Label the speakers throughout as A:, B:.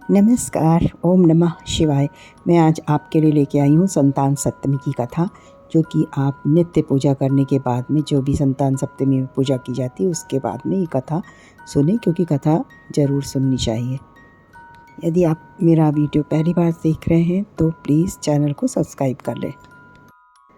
A: नमस्कार। ओम नमः शिवाय। मैं आज आपके लिए लेके आई हूँ संतान सप्तमी की कथा, जो कि आप नित्य पूजा करने के बाद में, जो भी संतान सप्तमी में पूजा की जाती है उसके बाद में ये कथा सुने, क्योंकि कथा ज़रूर सुननी चाहिए। यदि आप मेरा वीडियो पहली बार देख रहे हैं तो प्लीज़ चैनल को सब्सक्राइब कर लें।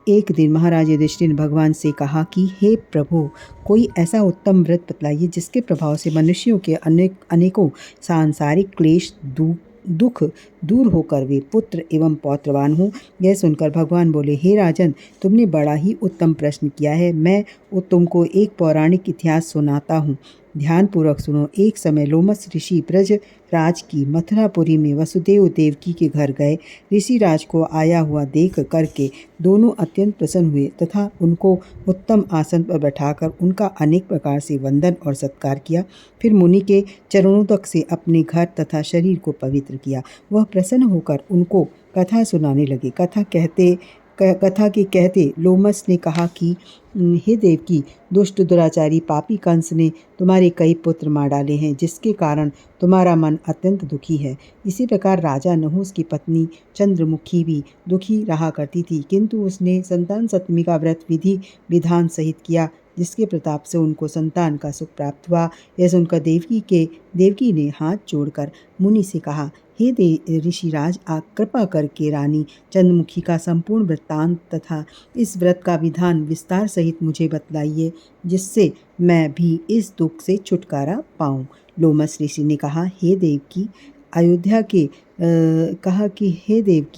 A: एक दिन महाराज युधिष्ठिर ने भगवान से कहा कि हे प्रभु, कोई ऐसा उत्तम व्रत बतलाइए जिसके प्रभाव से मनुष्यों के अनेकों सांसारिक क्लेश दुख दूर होकर वे पुत्र एवं पौत्रवान हों। यह सुनकर भगवान बोले, हे राजन, तुमने बड़ा ही उत्तम प्रश्न किया है। मैं तुमको एक पौराणिक इतिहास सुनाता हूँ, ध्यानपूर्वक सुनो। एक समय लोमस ऋषि ब्रज राज की मथुरापुरी में वसुदेव देवकी के घर गए। ऋषि राज को आया हुआ देख करके दोनों अत्यंत प्रसन्न हुए तथा उनको उत्तम आसन पर बैठाकर उनका अनेक प्रकार से वंदन और सत्कार किया। फिर मुनि के चरणों तक से अपने घर तथा शरीर को पवित्र किया। वह प्रसन्न होकर उनको कथा सुनाने लगे। कथा के कहते लोमस ने कहा कि हे देवकी, दुष्ट दुराचारी पापी कंस ने तुम्हारे कई पुत्र मार डाले हैं, जिसके कारण तुम्हारा मन अत्यंत दुखी है। इसी प्रकार राजा नहुस की पत्नी चंद्रमुखी भी दुखी रहा करती थी, किंतु उसने संतान सप्तमी का व्रत विधि विधान सहित किया, जिसके प्रताप से उनको संतान का सुख प्राप्त हुआ। यह सुनकर देवकी ने हाथ जोड़कर मुनि से कहा, हे ऋषिराज, आप कृपा करके रानी चंद्रमुखी का संपूर्ण वृत्तांत तथा इस व्रत का विधान विस्तार सहित मुझे बतलाइए, जिससे मैं भी इस दुख से छुटकारा पाऊं। लोमस ऋषि ने कहा, हे देवकी,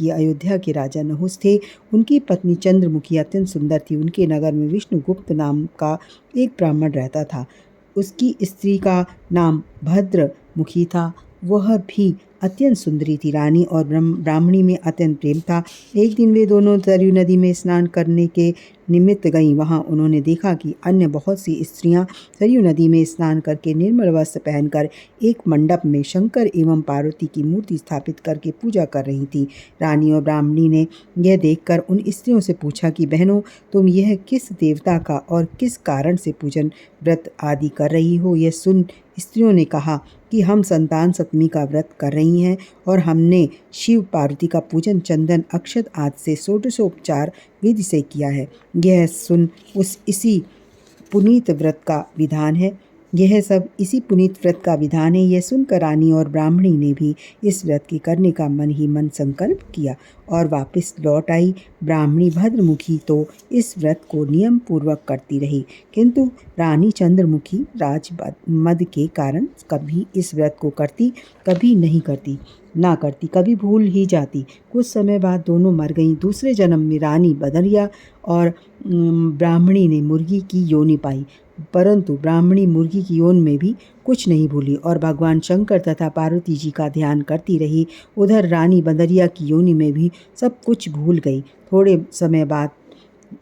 A: अयोध्या के राजा नहुस थे। उनकी पत्नी चंद्रमुखी अत्यंत सुंदर थी। उनके नगर में विष्णुगुप्त नाम का एक ब्राह्मण रहता था। उसकी स्त्री का नाम भद्रमुखी था। वह भी अत्यंत सुंदरी थी। रानी और ब्राह्मणी में अत्यंत प्रेम था। एक दिन वे दोनों सरयू नदी में स्नान करने के निमित्त गईं। वहां उन्होंने देखा कि अन्य बहुत सी स्त्रियां सरयू नदी में स्नान करके निर्मल वस्त्र पहनकर एक मंडप में शंकर एवं पार्वती की मूर्ति स्थापित करके पूजा कर रही थी। रानी और ब्राह्मणी ने यह देखकर उन स्त्रियों से पूछा कि बहनों, तुम यह किस देवता का और किस कारण से पूजन व्रत आदि कर रही हो? यह सुन स्त्रियों ने कहा कि हम संतान सप्तमी का व्रत कर रही हैं और हमने शिव पार्वती का पूजन चंदन अक्षत आदि से षोडशोपचार विधि से किया है। यह सुन इसी पुनीत व्रत का विधान है। यह सब इसी पुनीत व्रत का विधान है। यह सुनकर रानी और ब्राह्मणी ने भी इस व्रत के करने का मन ही मन संकल्प किया और वापस लौट आई। ब्राह्मणी भद्रमुखी तो इस व्रत को नियम पूर्वक करती रही, किंतु रानी चंद्रमुखी राजमद के कारण कभी इस व्रत को करती, कभी नहीं करती, कभी भूल ही जाती। कुछ समय बाद दोनों मर गईं। दूसरे जन्म में रानी बदरिया और ब्राह्मणी ने मुर्गी की योनि पाई, परंतु ब्राह्मणी मुर्गी की योनि में भी कुछ नहीं भूली और भगवान शंकर तथा पार्वती जी का ध्यान करती रही। उधर रानी बदरिया की योनि में भी सब कुछ भूल गई। थोड़े समय बाद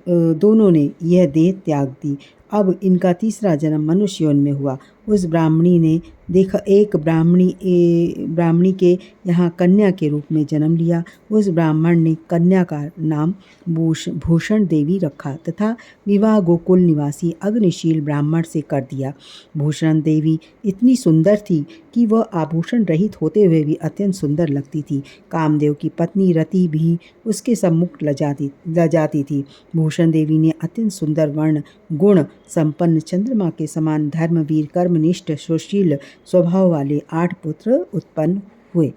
A: दोनों ने यह देह त्याग दी। अब इनका तीसरा जन्म मनुष्य योनि में हुआ। उस ब्राह्मणी ने देखा एक ब्राह्मणी के यहाँ कन्या के रूप में जन्म लिया। उस ब्राह्मण ने कन्या का नाम भूषण देवी रखा तथा विवाह गोकुल निवासी अग्निशील ब्राह्मण से कर दिया। भूषण देवी इतनी सुंदर थी कि वह आभूषण रहित होते हुए भी अत्यंत सुंदर लगती थी। कामदेव की पत्नी रति भी उसके सम्मुख लजाती थी। भूषण देवी ने अत्यंत सुंदर वर्ण गुण संपन्न चंद्रमा के समान धर्मवीर कर्मनिष्ठ सुशील स्वभाव वाले 8 पुत्र उत्पन्न हुए।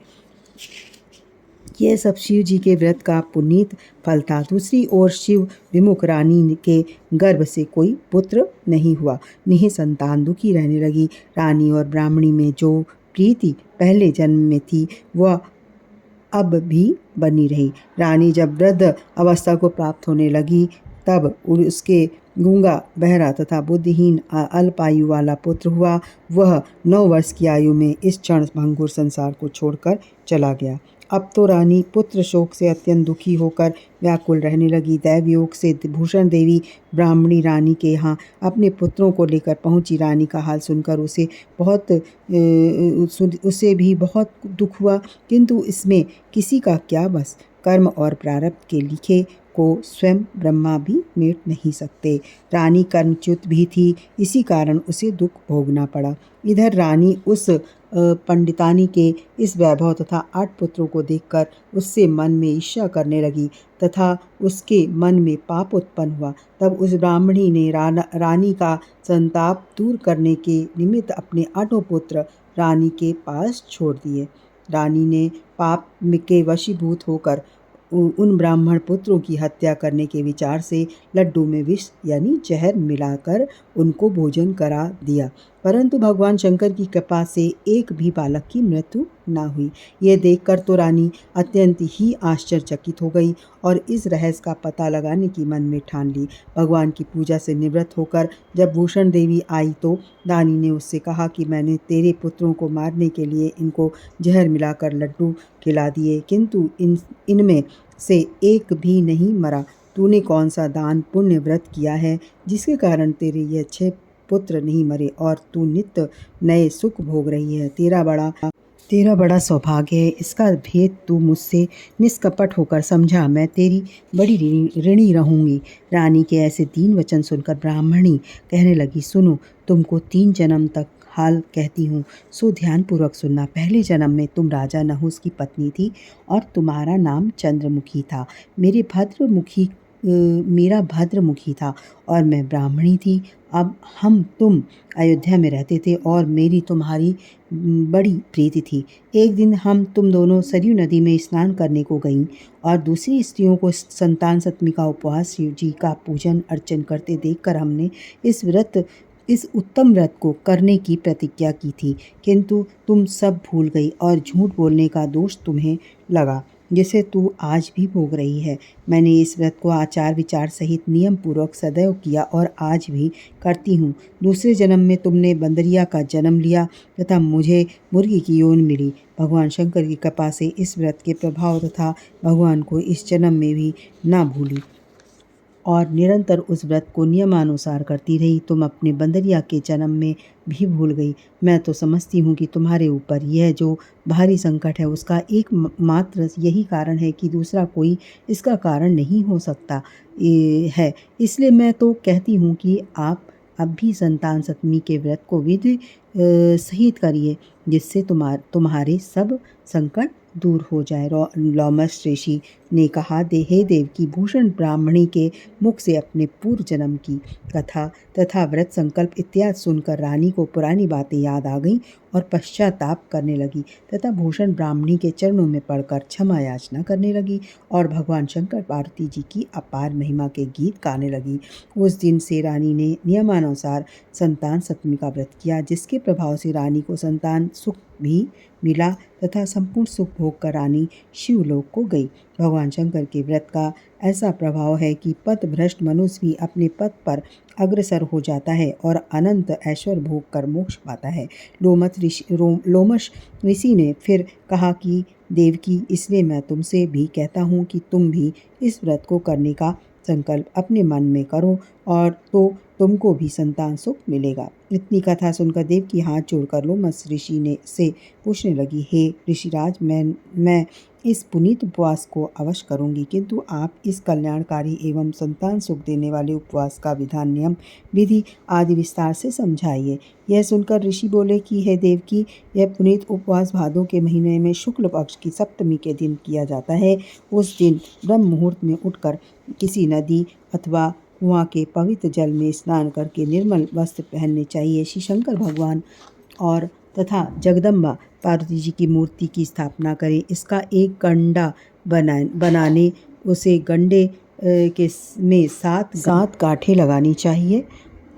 A: यह सब शिव जी के व्रत का पुनीत फल था। दूसरी ओर शिव विमुख रानी के गर्भ से कोई पुत्र नहीं हुआ। निःसंतान दुखी रहने लगी। रानी और ब्राह्मणी में जो प्रीति पहले जन्म में थी वह अब भी बनी रही। रानी जब वृद्ध अवस्था को प्राप्त होने लगी तब उसके गूंगा, बहरा तथा बुद्धिहीन अल्पायु वाला पुत्र हुआ। वह 9 वर्ष की आयु में इस क्षण भंगुर संसार को छोड़कर चला गया। अब तो रानी पुत्र शोक से अत्यंत दुखी होकर व्याकुल रहने लगी। दैवयोग से भूषण देवी ब्राह्मणी रानी के यहाँ अपने पुत्रों को लेकर पहुंची। रानी का हाल सुनकर उसे भी बहुत दुख हुआ, किंतु इसमें किसी का क्या बस। कर्म और प्रारब्ध के लिखे को स्वयं ब्रह्मा भी मेट नहीं सकते। रानी कर्मच्युत भी थी, इसी कारण उसे दुख भोगना पड़ा। इधर रानी उस पंडितानी के इस वैभव तथा 8 पुत्रों को देखकर उससे मन में ईर्ष्या करने लगी तथा उसके मन में पाप उत्पन्न हुआ। तब उस ब्राह्मणी ने रानी का संताप दूर करने के निमित्त अपने 8 पुत्र रानी के पास छोड़ दिए। रानी ने पाप के वशीभूत होकर उन ब्राह्मण पुत्रों की हत्या करने के विचार से लड्डू में विष यानी जहर मिलाकर उनको भोजन करा दिया, परंतु भगवान शंकर की कृपा से एक भी बालक की मृत्यु न हुई। यह देखकर तो रानी अत्यंत ही आश्चर्यचकित हो गई और इस रहस्य का पता लगाने की मन में ठान ली। भगवान की पूजा से निवृत्त होकर जब भूषण देवी आई तो रानी ने उससे कहा कि मैंने तेरे पुत्रों को मारने के लिए इनको जहर मिलाकर लड्डू खिला दिए, किंतु इनमें से एक भी नहीं मरा। तूने कौन सा दान पुण्य व्रत किया है जिसके कारण तेरे ये 6 पुत्र नहीं मरे और तू नित्य नए सुख भोग रही है? तेरा बड़ा सौभाग्य है। इसका भेद तू मुझसे निष्कपट होकर समझा, मैं तेरी बड़ी ऋणी रहूंगी। रानी के ऐसे 3 वचन सुनकर ब्राह्मणी कहने लगी, सुनो, तुमको 3 जन्म तक हाल कहती हूँ, सो ध्यानपूर्वक सुनना। पहले जन्म में तुम राजा नहुस की पत्नी थी और तुम्हारा नाम चंद्रमुखी था। मेरा भद्रमुखी था और मैं ब्राह्मणी थी। अब तुम अयोध्या में रहते थे और मेरी तुम्हारी बड़ी प्रीति थी। एक दिन तुम दोनों सरयू नदी में स्नान करने को गईं और दूसरी स्त्रियों को संतान सप्तमी का उपवास, शिव जी का पूजन अर्चन करते देखकर हमने इस उत्तम व्रत को करने की प्रतिज्ञा की थी, किंतु तुम सब भूल गई और झूठ बोलने का दोष तुम्हें लगा, जिसे तू आज भी भोग रही है। मैंने इस व्रत को आचार विचार सहित नियम पूर्वक सदैव किया और आज भी करती हूँ। दूसरे जन्म में तुमने बंदरिया का जन्म लिया तथा मुझे मुर्गी की योनि मिली। भगवान शंकर की कृपा से इस व्रत के प्रभाव तथा भगवान को इस जन्म में भी न भूली और निरंतर उस व्रत को नियमानुसार करती रही। तुम अपने बंदरिया के जन्म में भी भूल गई। मैं तो समझती हूँ कि तुम्हारे ऊपर यह जो भारी संकट है उसका एकमात्र यही कारण है कि दूसरा कोई इसका कारण नहीं हो सकता है। इसलिए मैं तो कहती हूँ कि आप अब भी संतान सप्तमी के व्रत को विधि सहित करिए, जिससे तुम्हारे सब संकट दूर हो जाए। लोमश ऋषि ने कहा, हे देव की भूषण ब्राह्मणी के मुख से अपने पूर्व जन्म की कथा तथा व्रत संकल्प इत्यादि सुनकर रानी को पुरानी बातें याद आ गईं और पश्चाताप करने लगी तथा भूषण ब्राह्मणी के चरणों में पड़कर क्षमा याचना करने लगी और भगवान शंकर पार्वती जी की अपार महिमा के गीत गाने लगी। उस दिन से रानी ने नियमानुसार संतान सप्तमी का व्रत किया, जिसके प्रभाव से रानी को संतान सुख भी मिला तथा संपूर्ण सुख भोग कर रानी शिवलोक को गई। भगवान शंकर के व्रत का ऐसा प्रभाव है कि पथभ्रष्ट मनुष्य भी अपने पथ पर अग्रसर हो जाता है और अनंत ऐश्वर्य भोग कर मोक्ष पाता है। लोमश ऋषि ने फिर कहा कि देवकी, इसलिए मैं तुमसे भी कहता हूँ कि तुम भी इस व्रत को करने का संकल्प अपने मन में करो और तो तुमको भी संतान सुख मिलेगा। इतनी कथा सुनकर देवकी हाथ जोड़कर लोमश ऋषि से पूछने लगी, हे ऋषिराज, मैं इस पुनीत उपवास को अवश्य करूंगी, किंतु आप इस कल्याणकारी एवं संतान सुख देने वाले उपवास का विधान, नियम, विधि आदि विस्तार से समझाइए। यह सुनकर ऋषि बोले कि हे देवकी, यह पुनीत उपवास भादों के महीने में शुक्ल पक्ष की सप्तमी के दिन किया जाता है। उस दिन ब्रह्म मुहूर्त में उठकर किसी नदी अथवा कुआं के पवित्र जल में स्नान करके निर्मल वस्त्र पहनने चाहिए। श्री शंकर भगवान और तथा जगदम्बा पार्वती जी की मूर्ति की स्थापना करें। इसका एक गंडा बनाने उसे गंडे में 7 गांठें लगानी चाहिए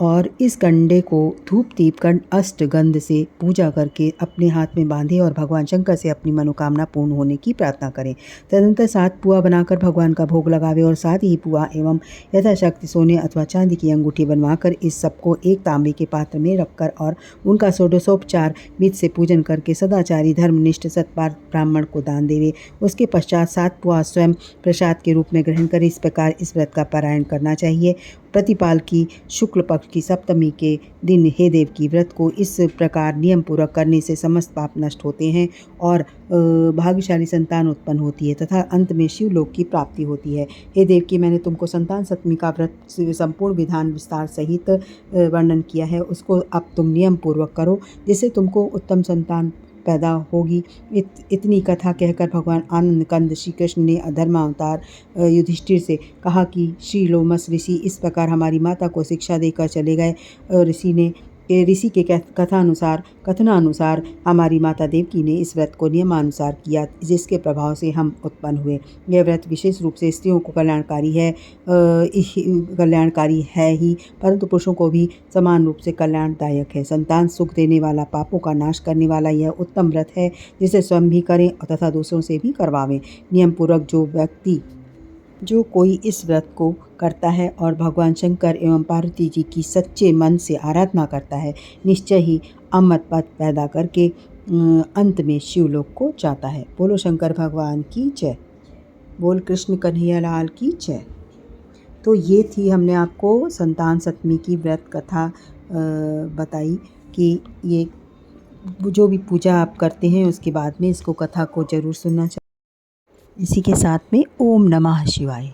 A: और इस गंडे को धूप दीप अष्टगंध से पूजा करके अपने हाथ में बांधे और भगवान शंकर से अपनी मनोकामना पूर्ण होने की प्रार्थना करें। तदनंतर 7 पुआ बनाकर भगवान का भोग लगावे और साथ ही पुआ एवं यथाशक्ति सोने अथवा चांदी की अंगूठी बनवाकर इस सबको एक तांबे के पात्र में रखकर और उनका षोडशोपचार विधि से पूजन करके सदाचारी धर्मनिष्ठ सत्पात्र ब्राह्मण को दान देवे। उसके पश्चात 7 पुआ स्वयं प्रसाद के रूप में ग्रहण कर इस प्रकार इस व्रत का पारायण करना चाहिए। प्रतिपाल की शुक्ल पक्ष की सप्तमी के दिन हे देव की व्रत को इस प्रकार नियम पूर्वक करने से समस्त पाप नष्ट होते हैं और भाग्यशाली संतान उत्पन्न होती है तथा अंत में शिवलोक की प्राप्ति होती है। हे देव की, मैंने तुमको संतान सप्तमी का व्रत संपूर्ण विधान विस्तार सहित वर्णन किया है, उसको अब तुम नियम पूर्वक करो, जिससे तुमको उत्तम संतान पैदा होगी। इतनी कथा कहकर भगवान आनंद कंद श्री कृष्ण ने धर्मावतार युधिष्ठिर से कहा कि श्री लोमस ऋषि इस प्रकार हमारी माता को शिक्षा देकर चले गए। ऋषि के कथनानुसार हमारी माता देवकी ने इस व्रत को नियमानुसार किया, जिसके प्रभाव से हम उत्पन्न हुए। यह व्रत विशेष रूप से स्त्रियों को कल्याणकारी है ही, परंतु पुरुषों को भी समान रूप से कल्याणदायक है। संतान सुख देने वाला, पापों का नाश करने वाला यह उत्तम व्रत है, जिसे स्वयं भी करें तथा दूसरों से भी करवावें। नियम पूर्वक जो कोई इस व्रत को करता है और भगवान शंकर एवं पार्वती जी की सच्चे मन से आराधना करता है, निश्चय ही अमृत पद पैदा करके अंत में शिवलोक को जाता है। बोलो शंकर भगवान की जय। बोल कृष्ण कन्हैया लाल की जय। तो ये थी, हमने आपको संतान सप्तमी की व्रत कथा बताई कि ये जो भी पूजा आप करते हैं उसके बाद में इसको कथा को ज़रूर सुनना चाहिए। इसी के साथ में ओम नमः शिवाय।